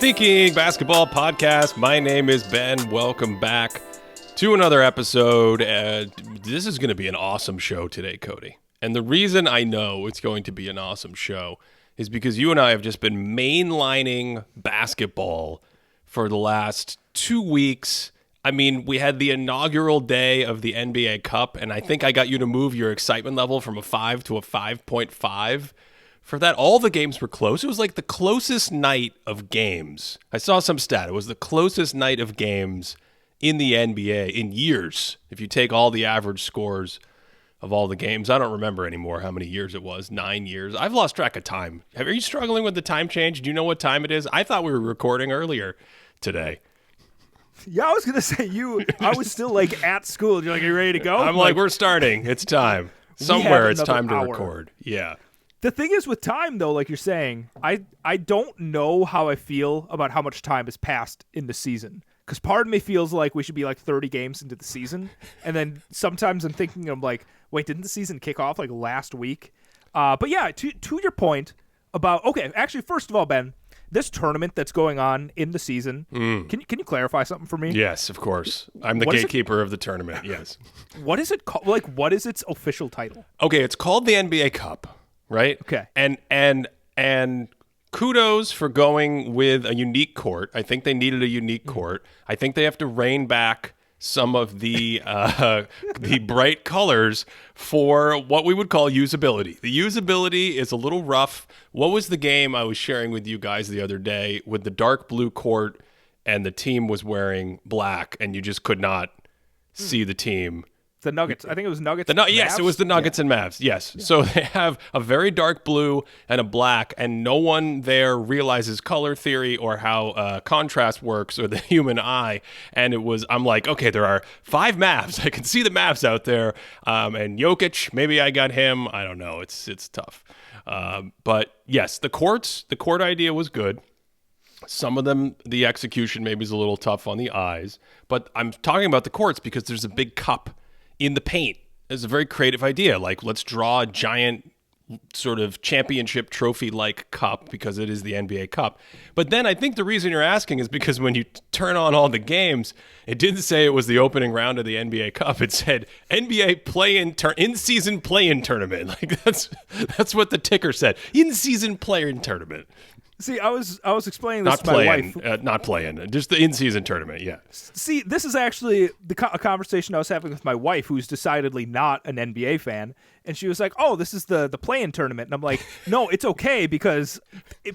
Thinking Basketball Podcast. My name is Ben. Welcome back to another episode. This is going to be an awesome show today, Cody. And the reason I know it's going to be an awesome show is because you and I have just been mainlining basketball for the last 2 weeks. I mean, we had the inaugural day of the NBA Cup, and I think I got you to move your excitement level from a 5 to a 5.5. For that, all the games were close. It was like the closest night of games. I saw some stat. It was the closest night of games in the NBA in years. If you take all the average scores of all the games, I don't remember anymore how many years it was. 9 years. I've lost track of time. Are you struggling with the time change? Do you know what time it is? I thought we were recording earlier today. Yeah, I was going to say I was still like at school. You're like, are you ready to go? I'm like, we're starting. It's time. Somewhere it's time to record. Yeah. The thing is with time, though, like you're saying, I don't know how I feel about how much time has passed in the season. Because part of me feels like we should be like 30 games into the season. And then sometimes I'm thinking, I'm like, wait, didn't the season kick off like last week? But yeah, to your point about, okay, actually, first of all, Ben, this tournament that's going on in the season, can you clarify something for me? Yes, of course. I'm the gatekeeper of the tournament, yes. What is it called? Like, what is its official title? Okay, it's called the NBA Cup. Right? Okay. And kudos for going with a unique court. I think they needed a unique court. I think they have to rein back some of the bright colors for what we would call usability. The usability is a little rough. What was the game I was sharing with you guys the other day with the dark blue court and the team was wearing black and you just could not see the team? The Nuggets. I think it was Nuggets. Yes, it was the Nuggets and Mavs. Yes. Yeah. So they have a very dark blue and a black, and no one there realizes color theory or how contrast works or the human eye. And I'm like, okay, there are 5 Mavs. I can see the Mavs out there. And Jokic, maybe I got him. I don't know. It's tough. But yes, the court idea was good. Some of them, the execution maybe is a little tough on the eyes. But I'm talking about the courts because there's a big cup in the paint. It's a very creative idea. Like, let's draw a giant sort of championship trophy-like cup because it is the NBA Cup. But then I think the reason you're asking is because when you turn on all the games, it didn't say it was the opening round of the NBA Cup. It said NBA in-season play-in tournament. Like that's what the ticker said. In-season play-in tournament. See, I was explaining this to my wife. Not playing, just the in-season tournament, yeah. See, this is actually a conversation I was having with my wife, who's decidedly not an NBA fan, and she was like, oh, this is the play-in tournament. And I'm like, no, it's okay, because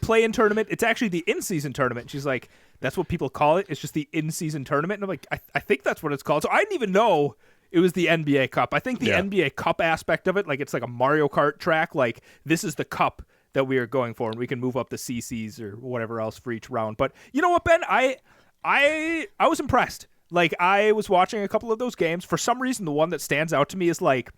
play-in tournament, it's actually the in-season tournament. And she's like, that's what people call it? It's just the in-season tournament? And I'm like, I think that's what it's called. So I didn't even know it was the NBA Cup. I think the NBA Cup aspect of it, like it's like a Mario Kart track, like this is the cup that we are going for, and we can move up the CCs or whatever else for each round. But you know what, Ben? I was impressed. Like, I was watching a couple of those games. For some reason, the one that stands out to me is like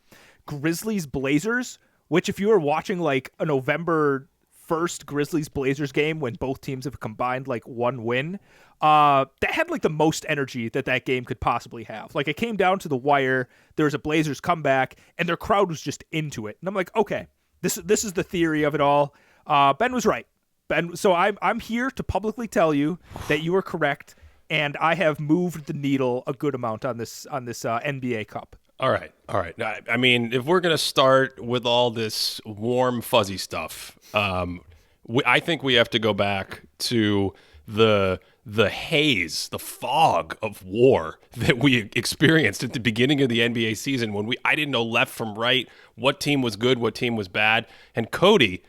Grizzlies Blazers, which if you were watching like a November 1st Grizzlies Blazers game when both teams have combined like one win, that had like the most energy that game could possibly have. Like, it came down to the wire. There was a Blazers comeback, and their crowd was just into it. And I'm like, okay. This is the theory of it all. Ben was right. Ben, so I'm here to publicly tell you that you were correct, and I have moved the needle a good amount on this NBA Cup. All right. I mean, if we're gonna start with all this warm, fuzzy stuff, I think we have to go back to the haze, the fog of war that we experienced at the beginning of the NBA season when I didn't know left from right, what team was good, what team was bad. And Cody,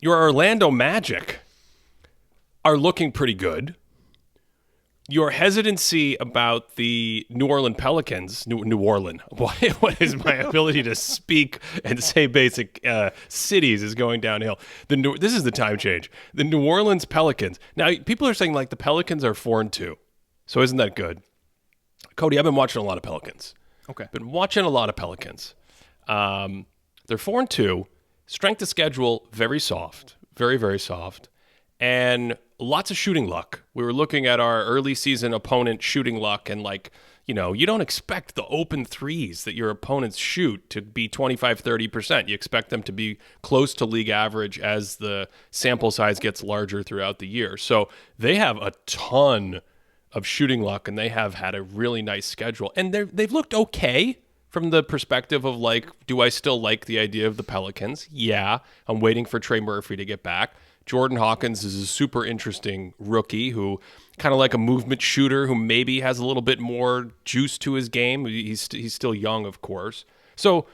your Orlando Magic are looking pretty good. Your hesitancy about the New Orleans Pelicans, New Orleans, what is my ability to speak and say basic cities is going downhill. This is the time change. The New Orleans Pelicans. Now, people are saying like the Pelicans are 4-2. So isn't that good? Cody, I've been watching a lot of Pelicans. Okay. Been watching a lot of Pelicans. They're 4-2. Strength of schedule, very soft. Very, very soft. And lots of shooting luck. We were looking at our early season opponent shooting luck, and like You don't expect the open threes that your opponents shoot to be 25, 30%. You expect them to be close to league average as the sample size gets larger throughout the year. So they have a ton of shooting luck, and they have had a really nice schedule. And they've looked okay from the perspective of, like, do I still like the idea of the Pelicans? Yeah. I'm waiting for Trey Murphy to get back. Jordan Hawkins is a super interesting rookie who kind of like a movement shooter who maybe has a little bit more juice to his game. He's still young, of course. So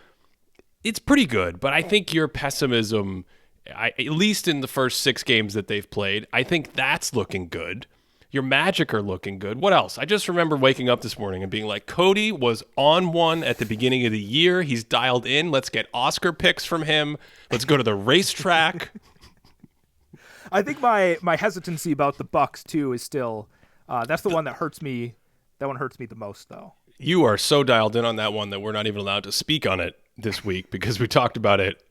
it's pretty good, but I think your pessimism, at least in the first 6 games that they've played, I think that's looking good. Your Magic are looking good. What else? I just remember waking up this morning and being like, Cody was on one at the beginning of the year. He's dialed in. Let's get Oscar picks from him. Let's go to the racetrack. I think my hesitancy about the Bucks too is still that's the one that hurts me. That one hurts me the most, though. You are so dialed in on that one that we're not even allowed to speak on it this week because we talked about it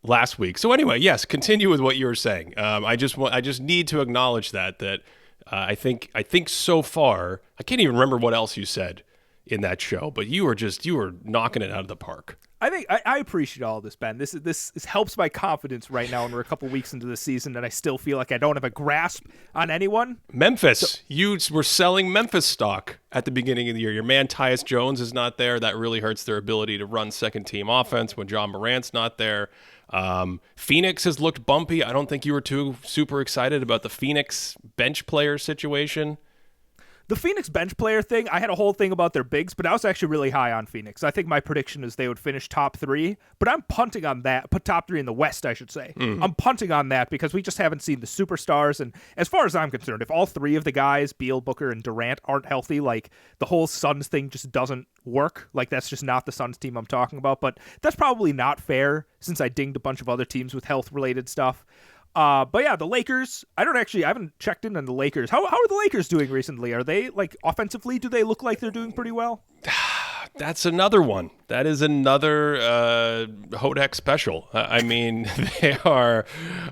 last week. So anyway, yes, continue with what you were saying. I just need to acknowledge that I think so far I can't even remember what else you said in that show, but you were knocking it out of the park. I think I appreciate all of this, Ben. This helps my confidence right now, and we're a couple weeks into the season, and I still feel like I don't have a grasp on anyone. Memphis, you were selling Memphis stock at the beginning of the year. Your man Tyus Jones is not there. That really hurts their ability to run second-team offense when John Morant's not there. Phoenix has looked bumpy. I don't think you were too super excited about the Phoenix bench player situation. The Phoenix bench player thing, I had a whole thing about their bigs, but I was actually really high on Phoenix. I think my prediction is they would finish top 3, but I'm punting on that. Put top 3 in the West, I should say. I'm punting on that because we just haven't seen the superstars. And as far as I'm concerned, if all 3 of the guys, Beal, Booker, and Durant, aren't healthy, like the whole Suns thing just doesn't work. Like that's just not the Suns team I'm talking about. But that's probably not fair since I dinged a bunch of other teams with health-related stuff. But yeah, the Lakers, I haven't checked in on the Lakers. How are the Lakers doing recently? Are they, like, offensively, do they look like they're doing pretty well? That's another one. That is another Hodek special. I mean, they are,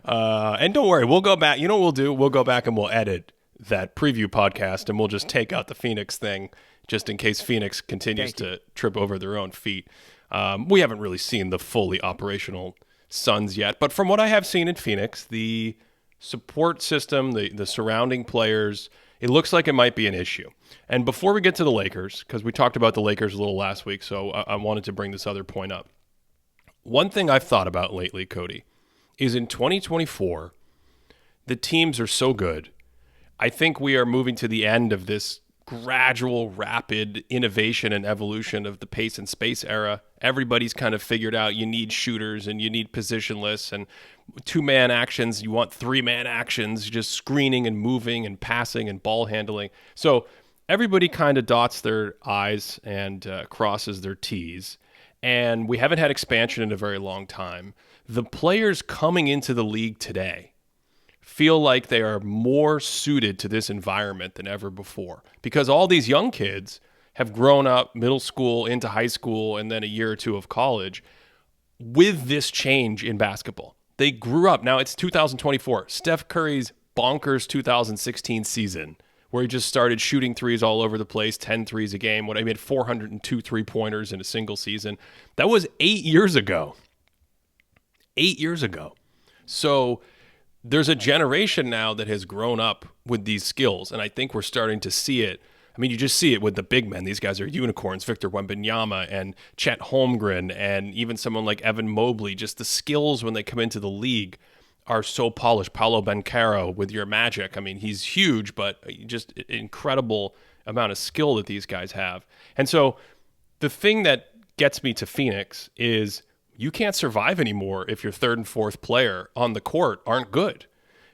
and don't worry, we'll go back. You know what we'll do? We'll go back and we'll edit that preview podcast, and we'll just take out the Phoenix thing just in case Phoenix continues to trip over their own feet. We haven't really seen the fully operational Suns yet, but from what I have seen in Phoenix, the support system, the surrounding players, it looks like it might be an issue. And before we get to the Lakers, because we talked about the Lakers a little last week, so I wanted to bring this other point up. One thing I've thought about lately, Cody, is in 2024, the teams are so good. I think we are moving to the end of this gradual, rapid innovation and evolution of the pace and space era. Everybody's kind of figured out you need shooters and you need positionless and 2-man actions. You want 3-man actions, just screening and moving and passing and ball handling. So everybody kind of dots their I's and crosses their T's. And we haven't had expansion in a very long time. The players coming into the league today feel like they are more suited to this environment than ever before because all these young kids have grown up middle school into high school and then a year or two of college with this change in basketball. They grew up. Now it's 2024. Steph Curry's bonkers 2016 season where he just started shooting threes all over the place, 10 threes a game. When I made 402 3-pointers in a single season. That was 8 years ago. 8 years ago. So there's a generation now that has grown up with these skills, and I think we're starting to see it. I mean, you just see it with the big men. These guys are unicorns, Victor Wembanyama and Chet Holmgren, and even someone like Evan Mobley. Just the skills when they come into the league are so polished. Paolo Banchero with your Magic. I mean, he's huge, but just incredible amount of skill that these guys have. And so the thing that gets me to Phoenix is you can't survive anymore if your third and fourth player on the court aren't good.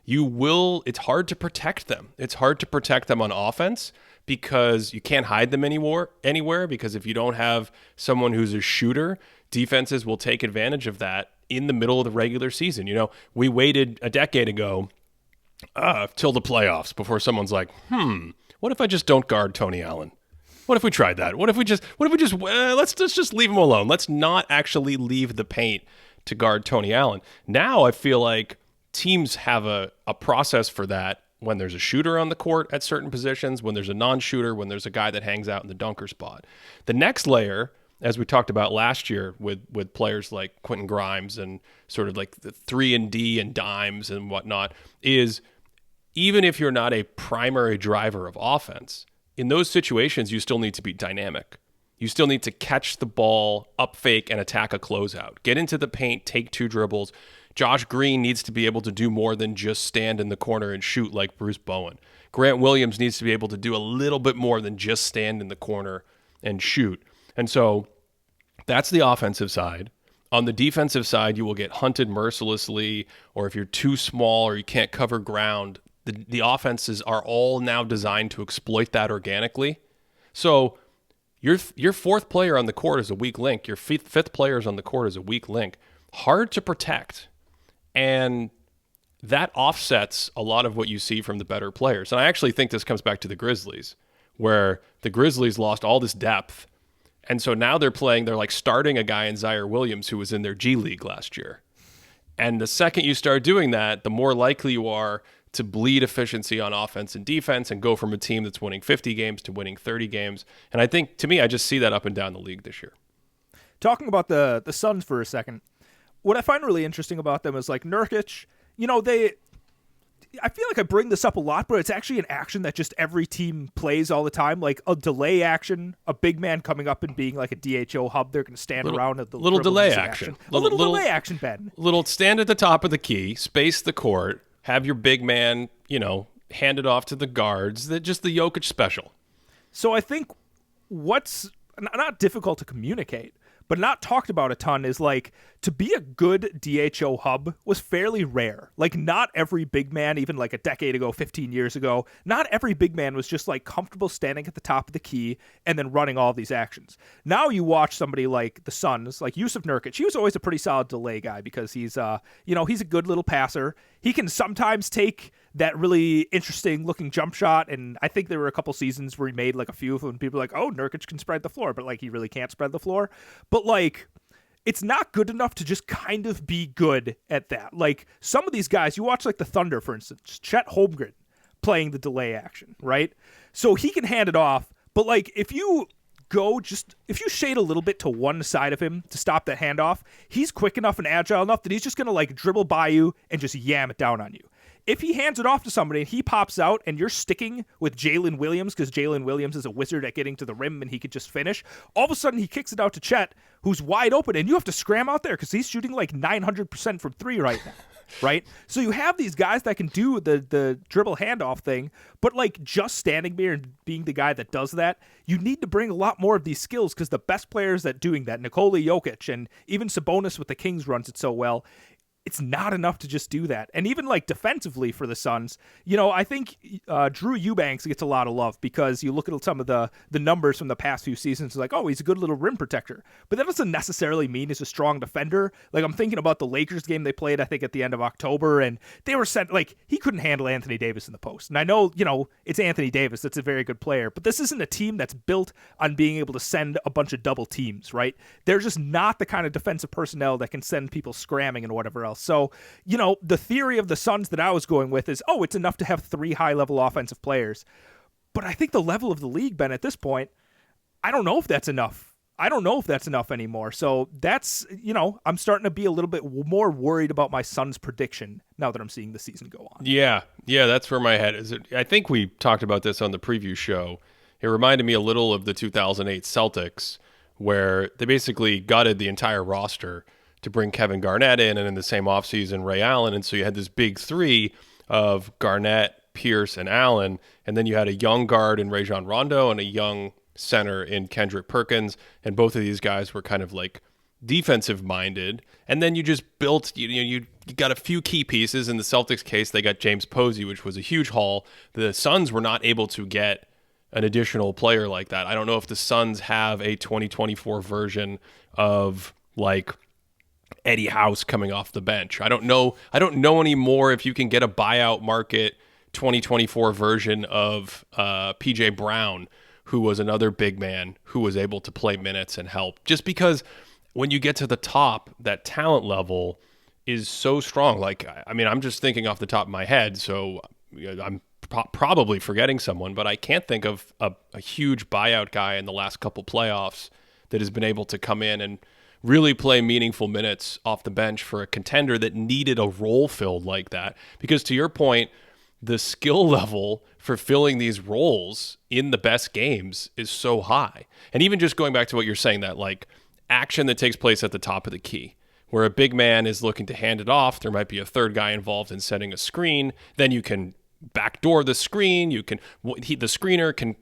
It's hard to protect them. It's hard to protect them on offense because you can't hide them anywhere because if you don't have someone who's a shooter, defenses will take advantage of that in the middle of the regular season. You know, we waited a decade ago till the playoffs before someone's like, what if I just don't guard Tony Allen? What if we tried that? What if we just let's just leave him alone. Let's not actually leave the paint to guard Tony Allen. Now I feel like teams have a process for that when there's a shooter on the court at certain positions, when there's a non-shooter, when there's a guy that hangs out in the dunker spot. The next layer, as we talked about last year with players like Quentin Grimes and sort of like the 3-and-D and dimes and whatnot, is even if you're not a primary driver of offense, in those situations, you still need to be dynamic. You still need to catch the ball, up fake, and attack a closeout. Get into the paint, take 2 dribbles. Josh Green needs to be able to do more than just stand in the corner and shoot like Bruce Bowen. Grant Williams needs to be able to do a little bit more than just stand in the corner and shoot. And so that's the offensive side. On the defensive side, you will get hunted mercilessly, or if you're too small or you can't cover ground, the offenses are all now designed to exploit that organically. So your 4th player on the court is a weak link. Your 5th player is on the court is a weak link. Hard to protect. And that offsets a lot of what you see from the better players. And I actually think this comes back to the Grizzlies, where the Grizzlies lost all this depth. And so now they're like starting a guy in Zaire Williams who was in their G League last year. And the second you start doing that, the more likely you are to bleed efficiency on offense and defense and go from a team that's winning 50 games to winning 30 games. And I think, to me, I just see that up and down the league this year. Talking about the Suns for a second, what I find really interesting about them is like Nurkic, I feel like I bring this up a lot, but it's actually an action that just every team plays all the time, like a delay action, a big man coming up and being like a DHO hub. They're going to stand around at the little delay action. A little delay action, Ben. Little stand at the top of the key, space the court, have your big man, hand it off to the guards. Just the Jokic special. So I think what's not difficult to communicate, but not talked about a ton, is like to be a good DHO hub was fairly rare. Like not every big man, even like a decade ago, 15 years ago, not every big man was just like comfortable standing at the top of the key and then running all of these actions. Now you watch somebody like the Suns, like Yusuf Nurkic. He was always a pretty solid delay guy because he's he's a good little passer. He can sometimes take that really interesting looking jump shot, and I think there were a couple seasons where he made like a few of them and people were like, oh, Nurkic can spread the floor, but like he really can't spread the floor. But like it's not good enough to just kind of be good at that. Like some of these guys, you watch like the Thunder, for instance, Chet Holmgren playing the delay action, right? So he can hand it off, but like if you shade a little bit to one side of him to stop that handoff, he's quick enough and agile enough that he's just going to like dribble by you and just yam it down on you. If he hands it off to somebody and he pops out and you're sticking with Jalen Williams because Jalen Williams is a wizard at getting to the rim and he could just finish, all of a sudden he kicks it out to Chet, who's wide open, and you have to scram out there because he's shooting like 900% from 3 right now. Right? So you have these guys that can do the dribble handoff thing, but like just standing there and being the guy that does that, you need to bring a lot more of these skills because the best players at doing that, Nikola Jokic and even Sabonis with the Kings runs it so well, it's not enough to just do that. And even like defensively for the Suns, I think Drew Eubanks gets a lot of love because you look at some of the numbers from the past few seasons, like, oh, he's a good little rim protector. But that doesn't necessarily mean he's a strong defender. Like I'm thinking about the Lakers game they played, I think at the end of October, and they were sent, like he couldn't handle Anthony Davis in the post. And I know, it's Anthony Davis. That's a very good player. But this isn't a team that's built on being able to send a bunch of double teams, right? They're just not the kind of defensive personnel that can send people scramming and whatever else. So, the theory of the Suns that I was going with is, it's enough to have 3 high-level offensive players. But I think the level of the league, Ben, at this point, I don't know if that's enough. I don't know if that's enough anymore. So that's, I'm starting to be a little bit more worried about my Suns prediction now that I'm seeing the season go on. Yeah, that's where my head is. I think we talked about this on the preview show. It reminded me a little of the 2008 Celtics, where they basically gutted the entire roster to bring Kevin Garnett in, and in the same offseason, Ray Allen. And so you had this big 3 of Garnett, Pierce, and Allen. And then you had a young guard in Rajon Rondo and a young center in Kendrick Perkins. And both of these guys were kind of like defensive minded. And then you just built, you got a few key pieces. In the Celtics case, they got James Posey, which was a huge haul. The Suns were not able to get an additional player like that. I don't know if the Suns have a 2024 version of like Eddie House coming off the bench. I don't know anymore if you can get a buyout market 2024 version of PJ Brown, who was another big man who was able to play minutes and help. Just because when you get to the top, that talent level is so strong. Like, I mean, I'm just thinking off the top of my head, so I'm probably forgetting someone, but I can't think of a huge buyout guy in the last couple playoffs that has been able to come in and really play meaningful minutes off the bench for a contender that needed a role filled like that. Because to your point, the skill level for filling these roles in the best games is so high. And even just going back to what you're saying, that like action that takes place at the top of the key, where a big man is looking to hand it off, there might be a third guy involved in setting a screen, then you can backdoor the screen, the screener can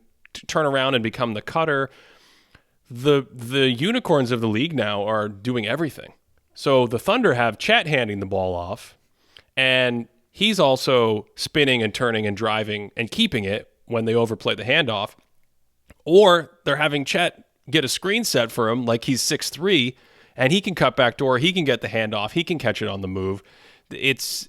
turn around and become the cutter. The unicorns of the league now are doing everything. So the Thunder have Chet handing the ball off, and he's also spinning and turning and driving and keeping it when they overplay the handoff. Or they're having Chet get a screen set for him like he's 6'3", and he can cut backdoor, he can get the handoff, he can catch it on the move. It's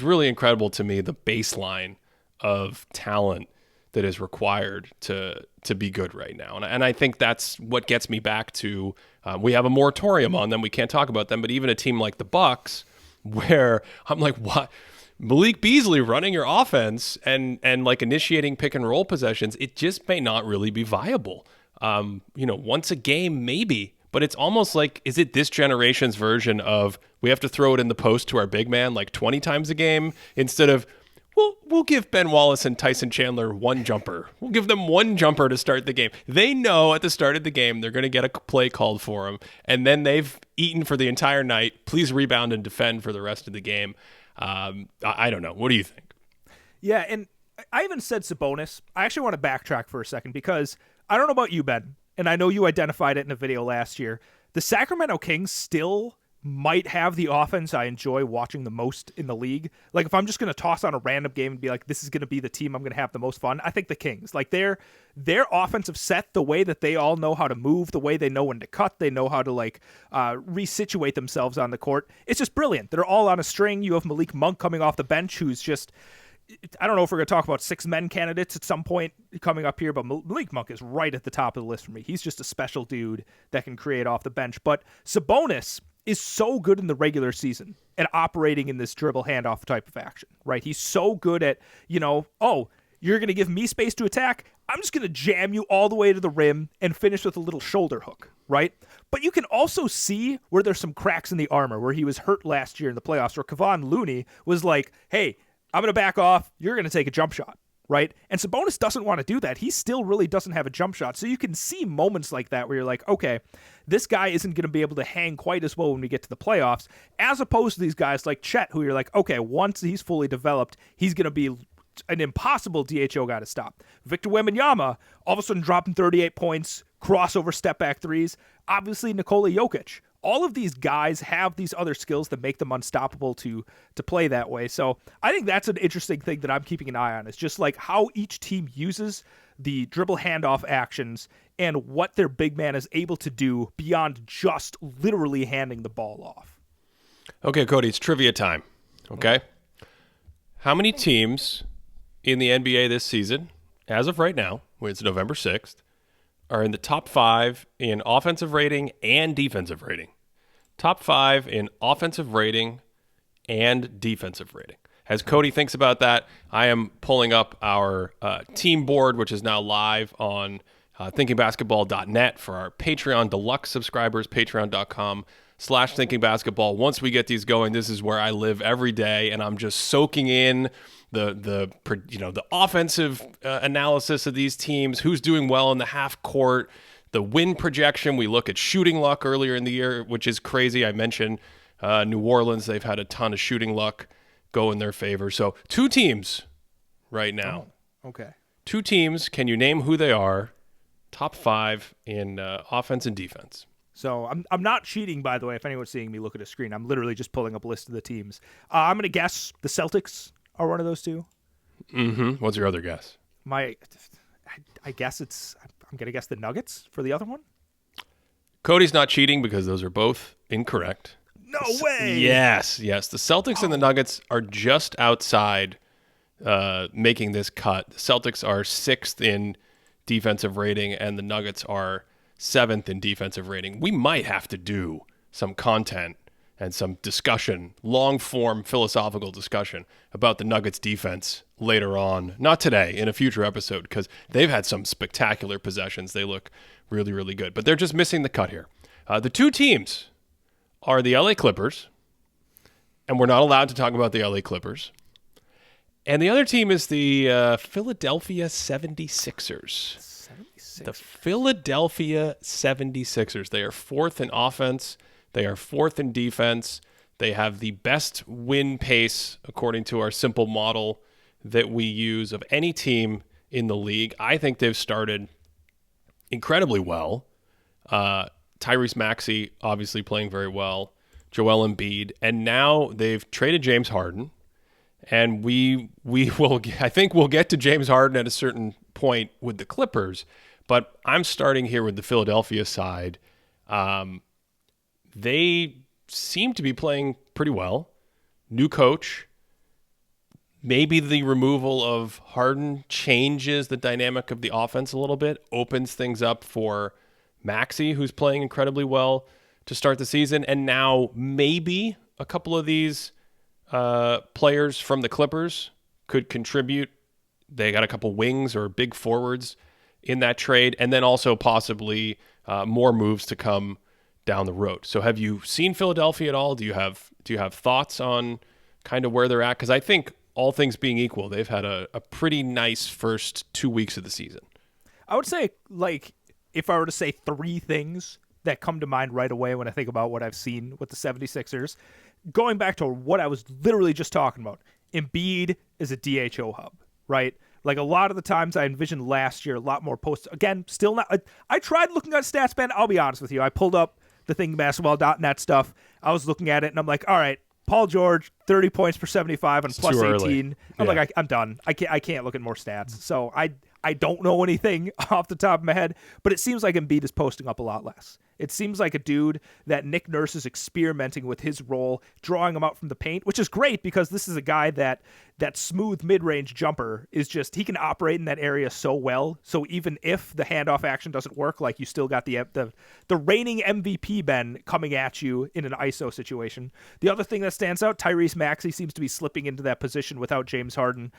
really incredible to me, the baseline of talent that is required to be good right now. And I think that's what gets me back to, we have a moratorium on them, we can't talk about them, but even a team like the Bucks, where I'm like, what? Malik Beasley running your offense and like initiating pick and roll possessions, it just may not really be viable. Once a game, maybe, but it's almost like, is it this generation's version of we have to throw it in the post to our big man like 20 times a game instead of, we'll give Ben Wallace and Tyson Chandler one jumper. We'll give them one jumper to start the game. They know at the start of the game they're going to get a play called for them, and then they've eaten for the entire night. Please rebound and defend for the rest of the game. I don't know. What do you think? Yeah, and I even said Sabonis. I actually want to backtrack for a second because I don't know about you, Ben, and I know you identified it in a video last year. The Sacramento Kings still might have the offense I enjoy watching the most in the league. Like, if I'm just going to toss on a random game and be like, this is going to be the team I'm going to have the most fun, I think the Kings. Like, their offensive set, the way that they all know how to move, the way they know when to cut, they know how to, like, resituate themselves on the court. It's just brilliant. They're all on a string. You have Malik Monk coming off the bench, who's just, I don't know if we're going to talk about 6 men candidates at some point coming up here, but Malik Monk is right at the top of the list for me. He's just a special dude that can create off the bench. But Sabonis is so good in the regular season at operating in this dribble handoff type of action, right? He's so good at, you're going to give me space to attack. I'm just going to jam you all the way to the rim and finish with a little shoulder hook, right? But you can also see where there's some cracks in the armor, where he was hurt last year in the playoffs, where Kevon Looney was like, hey, I'm going to back off. You're going to take a jump shot, right? And Sabonis doesn't want to do that. He still really doesn't have a jump shot. So you can see moments like that where you're like, okay, this guy isn't going to be able to hang quite as well when we get to the playoffs, as opposed to these guys like Chet, who you're like, okay, once he's fully developed, he's going to be an impossible DHO guy to stop. Victor Wembanyama, all of a sudden dropping 38 points, crossover step-back threes. Obviously, Nikola Jokic. All of these guys have these other skills that make them unstoppable to play that way. So I think that's an interesting thing that I'm keeping an eye on. It's just like how each team uses the dribble handoff actions and what their big man is able to do beyond just literally handing the ball off. Okay, Cody, it's trivia time. Okay. How many teams in the NBA this season, as of right now, when it's November 6th, are in the top 5 in offensive rating and defensive rating? Top 5 in offensive rating and defensive rating. As Cody thinks about that, I am pulling up our team board, which is now live on thinkingbasketball.net for our Patreon Deluxe subscribers, patreon.com/thinkingbasketball. Once we get these going, this is where I live every day, and I'm just soaking in the offensive analysis of these teams, who's doing well in the half court, the win projection. We look at shooting luck earlier in the year, which is crazy. I mentioned New Orleans. They've had a ton of shooting luck go in their favor. So 2 teams right now. Oh, okay. 2 teams. Can you name who they are? Top 5 in offense and defense. So I'm not cheating, by the way, if anyone's seeing me look at a screen. I'm literally just pulling up a list of the teams. I'm going to guess the Celtics are one of those 2. Mm-hmm. What's your other guess? I guess I'm going to guess the Nuggets for the other one. Cody's not cheating because those are both incorrect. No way! Yes. The Celtics and the Nuggets are just outside making this cut. The Celtics are 6th in defensive rating, and the Nuggets are 7th in defensive rating. We might have to do some content and some discussion, long-form philosophical discussion about the Nuggets defense later on. Not today, in a future episode, because they've had some spectacular possessions. They look really, really good. But they're just missing the cut here. The two teams are the LA Clippers, and we're not allowed to talk about the LA Clippers. And the other team is the Philadelphia 76ers. The Philadelphia 76ers. They are fourth in offense. They are fourth in defense. They have the best win pace, according to our simple model that we use, of any team in the league. I think they've started incredibly well. Tyrese Maxey obviously playing very well. Joel Embiid. And now they've traded James Harden. And we will, I think we'll get to James Harden at a certain point with the Clippers. But I'm starting here with the Philadelphia side. They seem to be playing pretty well. New coach. Maybe the removal of Harden changes the dynamic of the offense a little bit, opens things up for Maxey, who's playing incredibly well to start the season. And now maybe a couple of these players from the Clippers could contribute. They got a couple wings or big forwards in that trade, and then also possibly more moves to come down the road. So have you seen Philadelphia at all? Do you have thoughts on kind of where they're at? Because I think all things being equal, they've had a pretty nice first 2 weeks of the season. I would say, like, if I were to say three things that come to mind right away when I think about what I've seen with the 76ers, going back to what I was literally just talking about, Embiid is a DHO hub, right? Like, a lot of the times I envisioned last year, a lot more posts. Again, still not. I tried looking at stats, Ben. I'll be honest with you. I pulled up the basketball.net stuff. I was looking at it, and I'm like, all right, Paul George, 30 points per 75 and plus 18. I'm like, I'm done. I can't look at more stats. So I don't know anything off the top of my head, but it seems like Embiid is posting up a lot less. It seems like a dude that Nick Nurse is experimenting with his role, drawing him out from the paint, which is great because this is a guy that smooth mid-range jumper is just, he can operate in that area so well. So even if the handoff action doesn't work, like, you still got the reigning MVP, Ben, coming at you in an ISO situation. The other thing that stands out, Tyrese Maxey seems to be slipping into that position without James Harden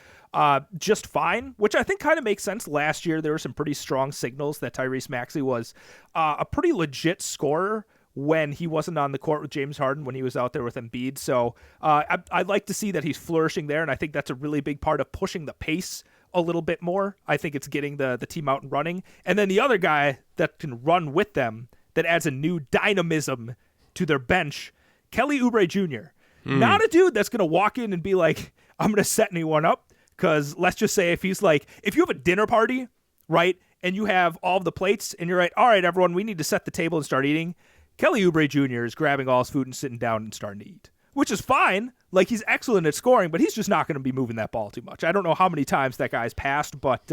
just fine, which I think kind of makes sense. Last year, there were some pretty strong signals that Tyrese Maxey was a pretty legit scorer when he wasn't on the court with James Harden, when he was out there with Embiid. So I'd like to see that he's flourishing there, and I think that's a really big part of pushing the pace a little bit more. I think it's getting the team out and running. And then the other guy that can run with them, that adds a new dynamism to their bench, Kelly Oubre Jr. Not a dude that's going to walk in and be like, I'm going to set anyone up. Because let's just say if you have a dinner party, right, and you have all of the plates, and you're right, all right, everyone, we need to set the table and start eating. Kelly Oubre Jr. is grabbing all his food and sitting down and starting to eat, which is fine. Like, he's excellent at scoring, but he's just not going to be moving that ball too much. I don't know how many times that guy's passed, but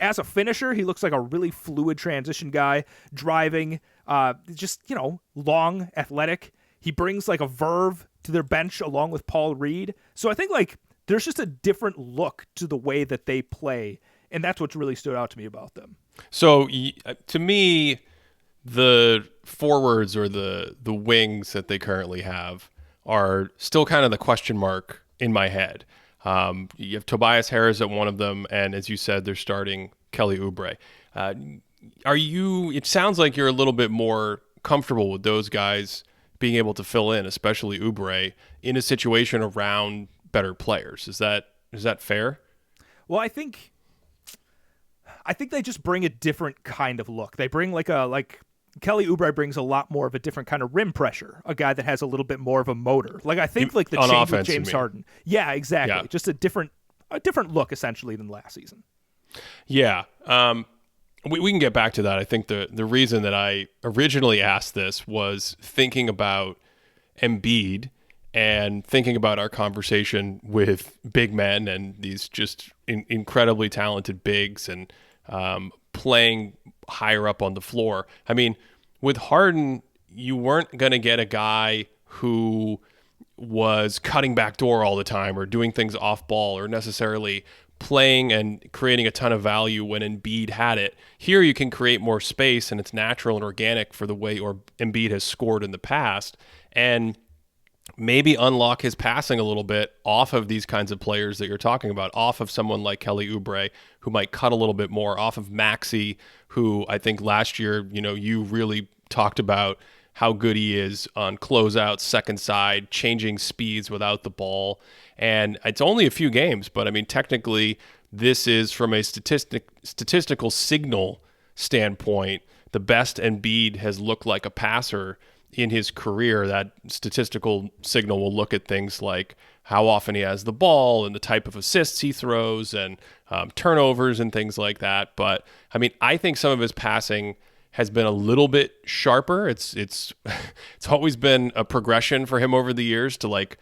as a finisher, he looks like a really fluid transition guy, driving, just, long, athletic. He brings, like, a verve to their bench along with Paul Reed. So I think, like, there's just a different look to the way that they play, and that's what really stood out to me about them. So to me, the forwards or the wings that they currently have are still kind of the question mark in my head. You have Tobias Harris at one of them, and as you said, they're starting Kelly Oubre. It sounds like you're a little bit more comfortable with those guys being able to fill in, especially Oubre, in a situation around better players. Is that fair? Well, I think they just bring a different kind of look. They bring like Kelly Oubre brings a lot more of a different kind of rim pressure, a guy that has a little bit more of a motor. Like, I think like the change offense, with James Harden. Yeah, exactly. Yeah. Just a different look essentially than last season. Yeah. We can get back to that. I think the reason that I originally asked this was thinking about Embiid and thinking about our conversation with big men and these just incredibly talented bigs and playing higher up on the floor. I mean, with Harden, you weren't going to get a guy who was cutting back door all the time or doing things off ball or necessarily playing and creating a ton of value when Embiid had it. Here you can create more space, and it's natural and organic for the way Embiid has scored in the past. And maybe unlock his passing a little bit off of these kinds of players that you're talking about, off of someone like Kelly Oubre, who might cut a little bit more, off of Maxey, who I think last year, you really talked about how good he is on closeouts, second side, changing speeds without the ball. And it's only a few games, but I mean, technically, this is from a statistical signal standpoint, the best Embiid has looked like a passer in his career. That statistical signal will look at things like how often he has the ball and the type of assists he throws and turnovers and things like that. But I mean, I think some of his passing has been a little bit sharper. It's always been a progression for him over the years to like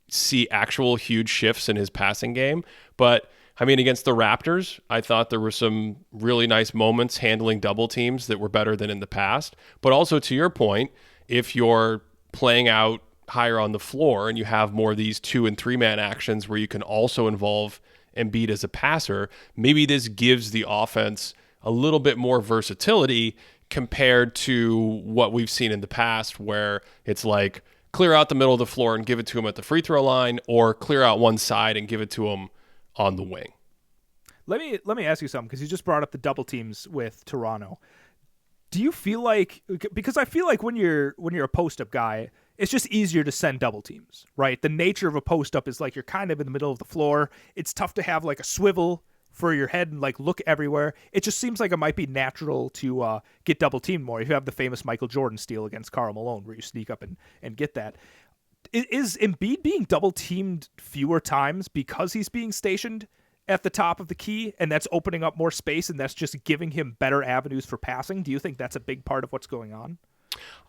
see actual huge shifts in his passing game. But I mean, against the Raptors, I thought there were some really nice moments handling double teams that were better than in the past. But also to your point, if you're playing out higher on the floor and you have more of these 2 and 3 man actions where you can also involve Embiid as a passer, maybe this gives the offense a little bit more versatility compared to what we've seen in the past, where it's like clear out the middle of the floor and give it to him at the free throw line, or clear out one side and give it to him on the wing. Let me ask you something, because you just brought up the double teams with Toronto. Do you feel like, because I feel like when you're a post-up guy, it's just easier to send double teams, right? The nature of a post-up is like you're kind of in the middle of the floor. It's tough to have like a swivel for your head and like look everywhere. It just seems like it might be natural to get double teamed more. If you have the famous Michael Jordan steal against Karl Malone where you sneak up and get that. Is Embiid being double teamed fewer times because he's being stationed at the top of the key, and that's opening up more space, and that's just giving him better avenues for passing? Do you think that's a big part of what's going on?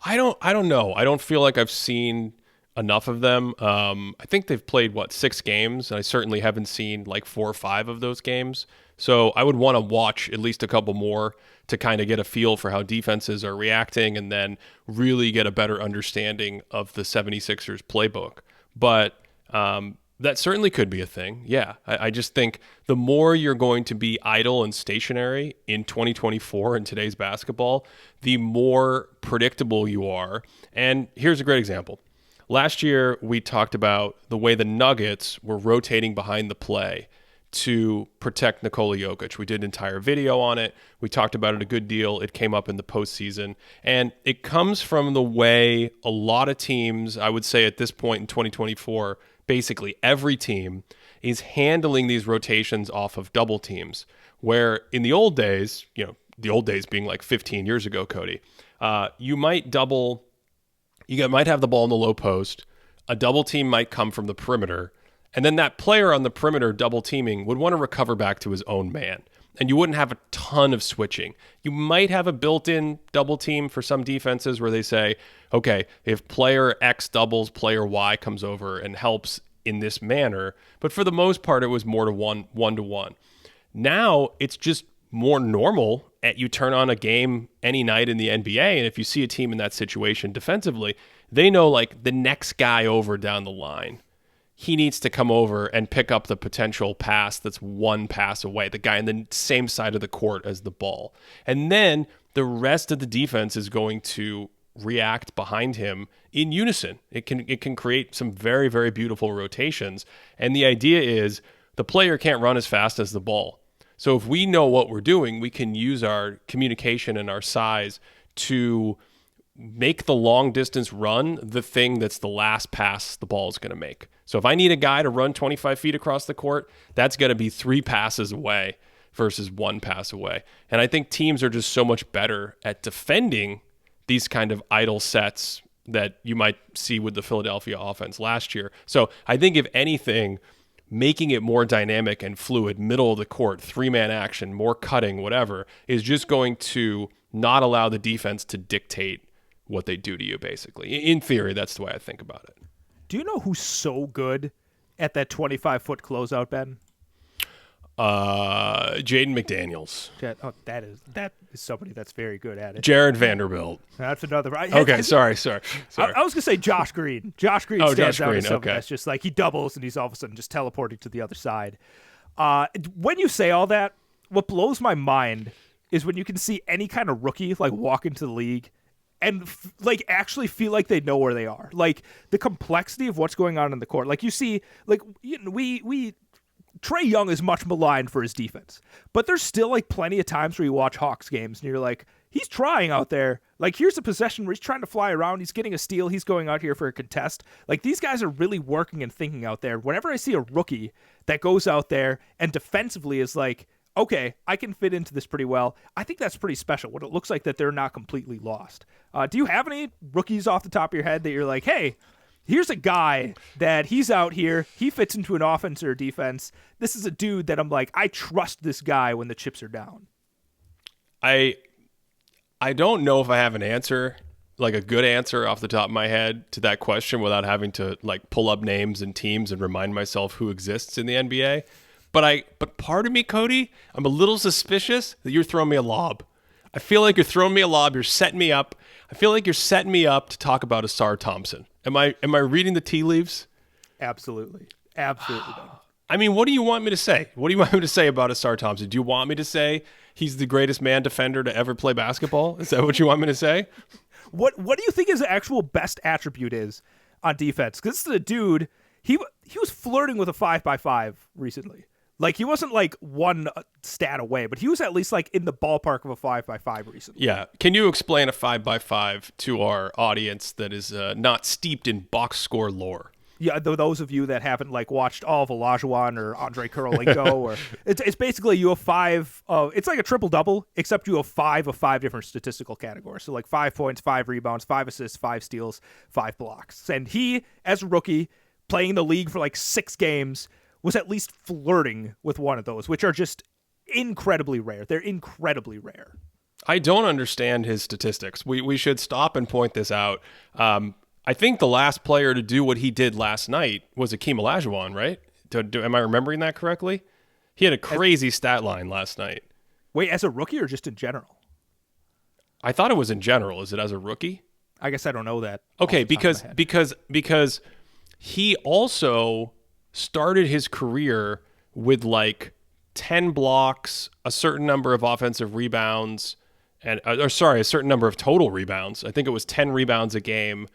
I don't know. I don't feel like I've seen enough of them. I think they've played 6 games, and I certainly haven't seen like 4 or 5 of those games. So I would want to watch at least a couple more to kind of get a feel for how defenses are reacting and then really get a better understanding of the 76ers playbook. But that certainly could be a thing. Yeah, I just think the more you're going to be idle and stationary in 2024 in today's basketball, the more predictable you are. And here's a great example. Last year, we talked about the way the Nuggets were rotating behind the play to protect Nikola Jokic. We did an entire video on it. We talked about it a good deal. It came up in the postseason. And it comes from the way a lot of teams, I would say at this point in 2024, basically every team is handling these rotations off of double teams, where in the old days, the old days being like 15 years ago, Cody, you might have the ball in the low post, a double team might come from the perimeter, and then that player on the perimeter double teaming would want to recover back to his own man. And you wouldn't have a ton of switching. You might have a built-in double team for some defenses where they say, okay, if player X doubles, player Y comes over and helps in this manner. But for the most part, it was more to one-to-one. Now it's just more normal. You turn on a game any night in the NBA, and if you see a team in that situation defensively, they know like the next guy over down the line, he needs to come over and pick up the potential pass that's one pass away, the guy on the same side of the court as the ball. And then the rest of the defense is going to react behind him in unison. It can create some very, very beautiful rotations. And the idea is the player can't run as fast as the ball. So if we know what we're doing, we can use our communication and our size to make the long distance run the thing that's the last pass the ball is going to make. So if I need a guy to run 25 feet across the court, that's going to be 3 passes away versus 1 pass away. And I think teams are just so much better at defending these kind of idle sets that you might see with the Philadelphia offense last year. So I think if anything, making it more dynamic and fluid, middle of the court, 3-man action, more cutting, whatever, is just going to not allow the defense to dictate what they do to you, basically. In theory, that's the way I think about it. Do you know who's so good at that 25-foot closeout, Ben? Jaden McDaniels. That is somebody that's very good at it. Jared Vanderbilt. That's another. Okay, sorry. I was gonna say Josh Green. Josh Green stands out as something that's just like he doubles and he's all of a sudden just teleporting to the other side. When you say all that, what blows my mind is when you can see any kind of rookie like walk into the league and like actually feel like they know where they are. Like the complexity of what's going on in the court. Like you see, like we Trae Young is much maligned for his defense, but there's still like plenty of times where you watch Hawks games and you're like, he's trying out there. Like here's a possession where he's trying to fly around. He's getting a steal. He's going out here for a contest. Like these guys are really working and thinking out there. Whenever I see a rookie that goes out there and defensively is like, okay, I can fit into this pretty well, I think that's pretty special. When it looks like that they're not completely lost. Do you have any rookies off the top of your head that you're like, hey, here's a guy that he's out here, he fits into an offense or defense. This is a dude that I'm like, I trust this guy when the chips are down. I don't know if I have an answer, like a good answer off the top of my head to that question without having to like pull up names and teams and remind myself who exists in the NBA. But part of me, Cody, I'm a little suspicious that you're throwing me a lob. I feel like you're throwing me a lob. You're setting me up. I feel like you're setting me up to talk about Asar Thompson. Am I reading the tea leaves? Absolutely. I mean, what do you want me to say? What do you want me to say about Asar Thompson? Do you want me to say he's the greatest man defender to ever play basketball? Is that what you want me to say? What do you think his actual best attribute is on defense? Because this is a dude, he was flirting with a 5x5 recently. Like, he wasn't, like, one stat away, but he was at least, like, in the ballpark of a 5x5 recently. Yeah. Can you explain a 5x5 to our audience that is not steeped in box score lore? Yeah, those of you that haven't, like, watched all of Olajuwon or Andre Kurolenko, or it's basically you have five, it's like a triple-double, except you have five of five different statistical categories. So, like, 5 points, 5 rebounds, 5 assists, 5 steals, 5 blocks. And he, as a rookie, playing in the league for, like, 6 games, was at least flirting with one of those, which are just incredibly rare. They're incredibly rare. I don't understand his statistics. We should stop and point this out. I think the last player to do what he did last night was Akeem Olajuwon, right? Am I remembering that correctly? He had a crazy stat line last night. Wait, as a rookie or just in general? I thought it was in general. Is it as a rookie? I guess I don't know that. Okay, because he also started his career with like 10 blocks, a certain number of offensive rebounds, and a certain number of total rebounds. I think it was 10 rebounds a game,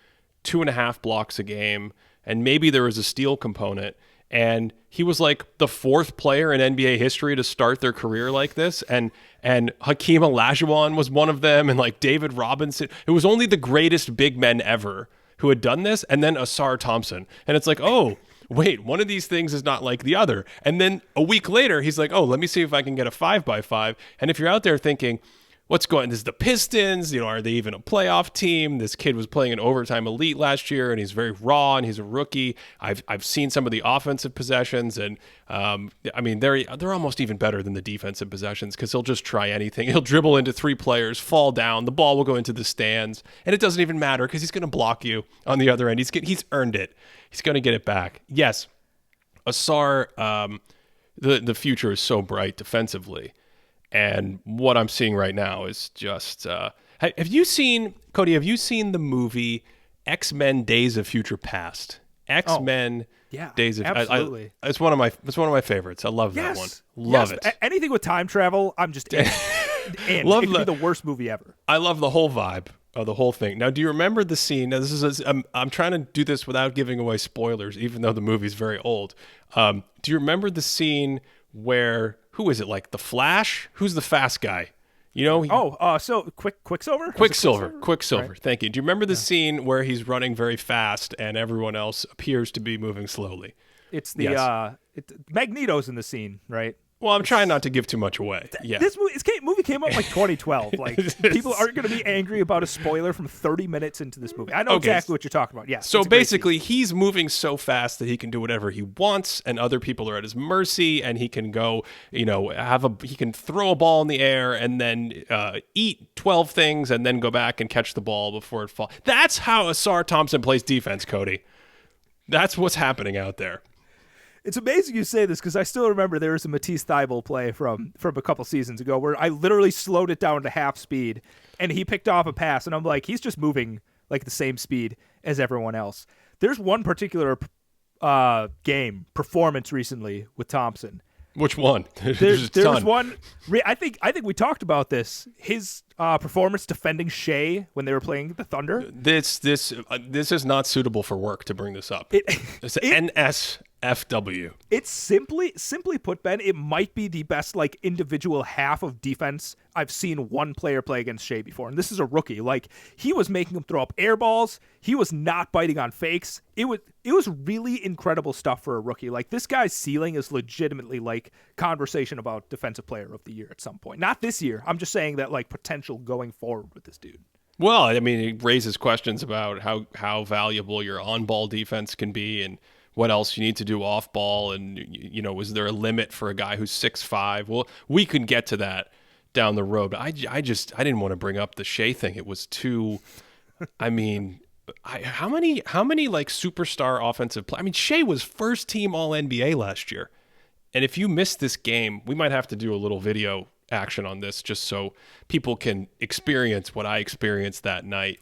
2.5 blocks a game, and maybe there was a steal component. And he was like the 4th player in NBA history to start their career like this. And Hakeem Olajuwon was one of them, and like David Robinson. It was only the greatest big men ever who had done this, and then Asar Thompson. And it's like, oh, wait, one of these things is not like the other. And then a week later, he's like, oh, let me see if I can get a 5x5. And if you're out there thinking, what's going, this is the Pistons, are they even a playoff team? This kid was playing an overtime elite last year, and he's very raw, and he's a rookie. I've seen some of the offensive possessions, and I mean, they're almost even better than the defensive possessions because he'll just try anything. He'll dribble into 3 players, fall down, the ball will go into the stands, and it doesn't even matter because he's going to block you on the other end. He's earned it. He's going to get it back. Yes, Asar, the future is so bright defensively. And what I'm seeing right now is just, have you seen the movie X-Men Days of Future Past? X-Men Days of absolutely. It's one of my favorites. I love that one. Love it. Anything with time travel, I'm just in. It could be the worst movie ever. I love the whole vibe of the whole thing. Now, do you remember the scene? Now, I'm trying to do this without giving away spoilers, even though the movie's very old. Do you remember the scene where, who is it, like the Flash? Who's the fast guy? So Quicksilver? Quicksilver. Right. Thank you. Do you remember the scene where he's running very fast and everyone else appears to be moving slowly? It's the Magneto's in the scene, right? Well, I'm trying not to give too much away. Yeah. This movie came out like 2012. Like, people aren't going to be angry about a spoiler from 30 minutes into this movie. I know exactly what you're talking about. Yeah. So basically, he's moving so fast that he can do whatever he wants, and other people are at his mercy, and he can go, he can throw a ball in the air and then eat 12 things and then go back and catch the ball before it falls. That's how Asar Thompson plays defense, Cody. That's what's happening out there. It's amazing you say this because I still remember there was a Matisse Thybulle play from a couple seasons ago where I literally slowed it down to half speed and he picked off a pass and I'm like, he's just moving like the same speed as everyone else. There's one particular performance recently with Thompson Which one? There's one. I think we talked about this. His performance defending Shea when they were playing the Thunder. This is not suitable for work to bring this up. It's NSFW. It's simply put, Ben, it might be the best like individual half of defense I've seen one player play against Shea before. And this is a rookie. Like, he was making him throw up air balls. He was not biting on fakes. It was really incredible stuff for a rookie. Like, this guy's ceiling is legitimately like conversation about defensive player of the year at some point. Not this year. I'm just saying that like potential going forward with this dude. Well, I mean, it raises questions about how valuable your on-ball defense can be and what else you need to do off ball. And, you know, is there a limit for a guy who's 6'5"? Well, we can get to that down the road. But I didn't want to bring up the Shea thing. It was too, I mean, how many like superstar offensive play? I mean, Shea was first team All NBA last year. And if you missed this game, we might have to do a little video action on this just so people can experience what I experienced that night.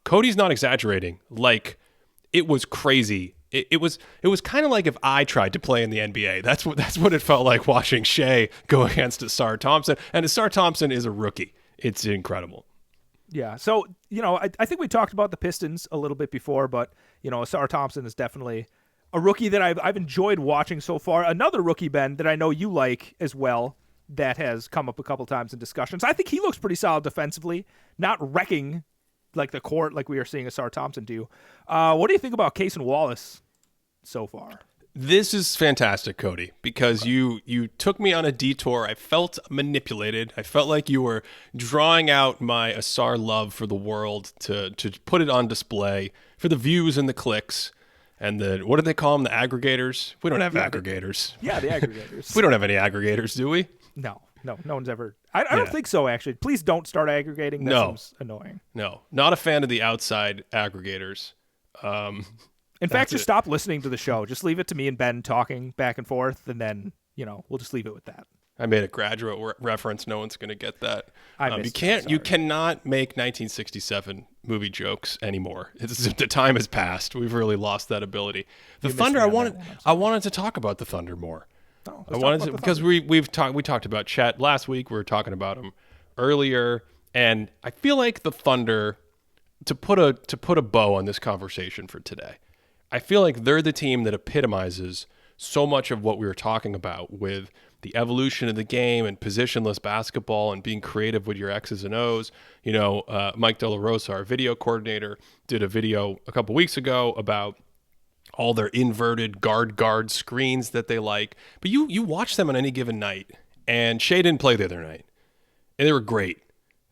Cody's not exaggerating. Like, it was crazy. It was kind of like if I tried to play in the NBA. That's what it felt like watching Shea go against Asar Thompson. And Asar Thompson is a rookie. It's incredible. Yeah. So, you know, I think we talked about the Pistons a little bit before, but, you know, Asar Thompson is definitely a rookie that I've enjoyed watching so far. Another rookie, Ben, that I know you like as well, that has come up a couple times in discussions. I think he looks pretty solid defensively, not wrecking like the court like we are seeing Asar Thompson do. What do you think about Cason Wallace so far? This is fantastic, Cody, because you took me on a detour. I felt manipulated. I felt like you were drawing out my Asar love for the world to put it on display for the views and the clicks. And the, what do they call them? The aggregators? We don't have aggregators. The aggregators. We don't have any aggregators, do we? No one's ever. I don't think so, actually. Please don't start aggregating. That seems annoying. No, not a fan of the outside aggregators. In fact, just stop listening to the show. Just leave it to me and Ben talking back and forth, and then, you know, we'll just leave it with that. I made a graduate reference. No one's going to get that. You cannot make 1967 movie jokes anymore. The time has passed. We've really lost that ability. The Thunder. I wanted to talk about the Thunder more. Because we talked about Chet last week. We were talking about him earlier, and I feel like the Thunder, to put a bow on this conversation for today, I feel like they're the team that epitomizes so much of what we were talking about with the evolution of the game and positionless basketball and being creative with your X's and O's. You know, Mike De La Rosa, our video coordinator, did a video a couple weeks ago about all their inverted guard screens that they like. But you watch them on any given night, and Shea didn't play the other night, and they were great.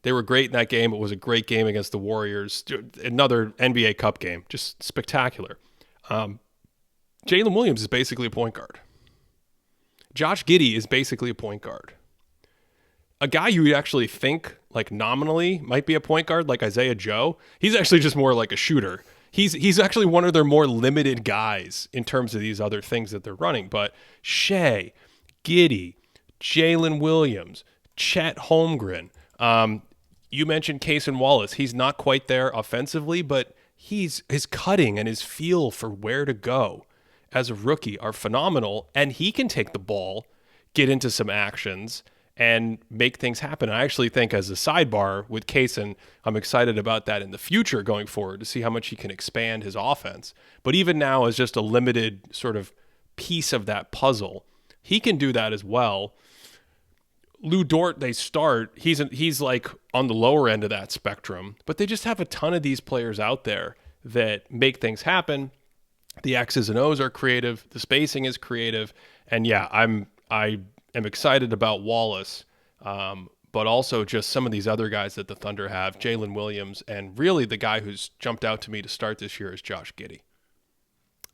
They were great in that game. It was a great game against the Warriors. Another NBA Cup game, just spectacular. Jalen Williams is basically a point guard. Josh Giddey is basically a point guard. A guy you would actually think, like, nominally might be a point guard, like Isaiah Joe, he's actually just more like a shooter. He's actually one of their more limited guys in terms of these other things that they're running. But Shea, Giddey, Jalen Williams, Chet Holmgren, you mentioned Cason Wallace. He's not quite there offensively, but his cutting and his feel for where to go as a rookie are phenomenal, and he can take the ball, get into some actions, and make things happen. I actually think, as a sidebar with Cason, I'm excited about that in the future going forward to see how much he can expand his offense. But even now, as just a limited sort of piece of that puzzle, he can do that as well. Lou Dort, they start, he's like on the lower end of that spectrum, but they just have a ton of these players out there that make things happen. The X's and O's are creative. The spacing is creative. And yeah, I am excited about Wallace, but also just some of these other guys that the Thunder have, Jalen Williams, and really the guy who's jumped out to me to start this year is Josh Giddey.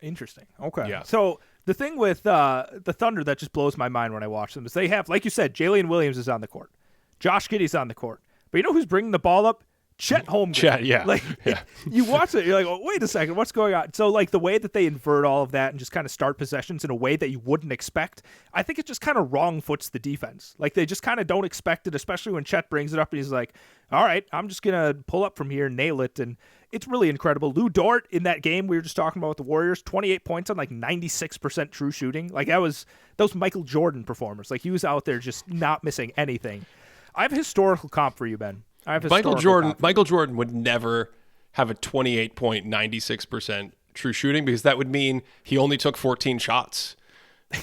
Interesting. Okay. Yeah. So the thing with the Thunder that just blows my mind when I watch them is they have, like you said, Jalen Williams is on the court. Josh Giddey's on the court. But you know who's bringing the ball up? Chet Holmgren. Chet, yeah. Like, yeah. you watch it, you're like, oh, wait a second, what's going on? So, like, the way that they invert all of that and just kind of start possessions in a way that you wouldn't expect, I think it just kind of wrong foots the defense. Like, they just kind of don't expect it, especially when Chet brings it up and he's like, all right, I'm just going to pull up from here and nail it. And it's really incredible. Lou Dort in that game we were just talking about with the Warriors, 28 points on like 96% true shooting. Like, those Michael Jordan performers. Like, he was out there just not missing anything. I have a historical comp for you, Ben. Michael Jordan would never have a 28.96% true shooting because that would mean he only took 14 shots.